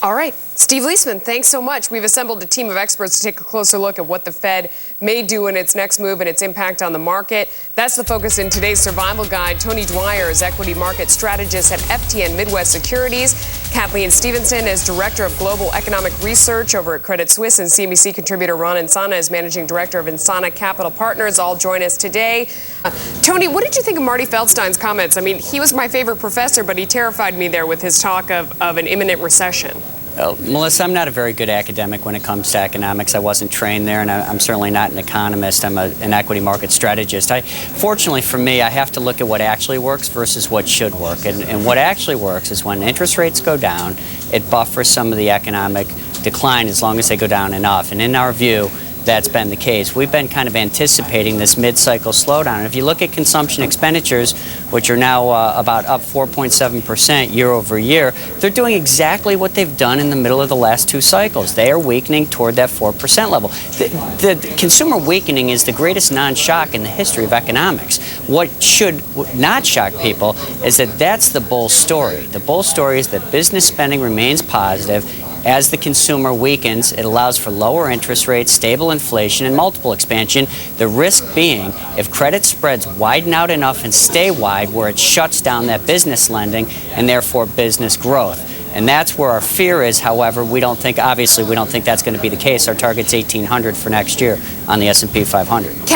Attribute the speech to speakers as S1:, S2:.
S1: All right. Steve Leisman, thanks so much. We've assembled a team of experts to take a closer look at what the Fed may do in its next move and its impact on the market. That's the focus in today's Survival Guide. Tony Dwyer is equity market strategist at FTN Midwest Securities. Kathleen Stevenson is director of global economic research over at Credit Suisse, and CNBC contributor Ron Insana is managing director of Insana Capital Partners. All join us today. Tony, what did you think of Marty Feldstein's comments? I mean, he was my favorite professor, but he terrified me there with his talk of an imminent recession.
S2: Well, Melissa, I'm not a very good academic when it comes to economics. I wasn't trained there, and I'm certainly not an economist. I'm an equity market strategist. Fortunately for me, I have to look at what actually works versus what should work. And what actually works is when interest rates go down, it buffers some of the economic decline as long as they go down enough. And in our view, that's been the case. We've been kind of anticipating this mid-cycle slowdown. And if you look at consumption expenditures, which are now about up 4.7% year over year, they're doing exactly what they've done in the middle of the last two cycles. They are weakening toward that 4% level. The consumer weakening is the greatest non-shock in the history of economics. What should not shock people is that that's the bull story. The bull story is that business spending remains positive. As the consumer weakens, it allows for lower interest rates, stable inflation, and multiple expansion. The risk being, if credit spreads widen out enough and stay wide, where it shuts down that business lending and therefore business growth. And that's where our fear is. However, obviously we don't think that's going to be the case. Our target's 1,800 for next year on the S&P 500.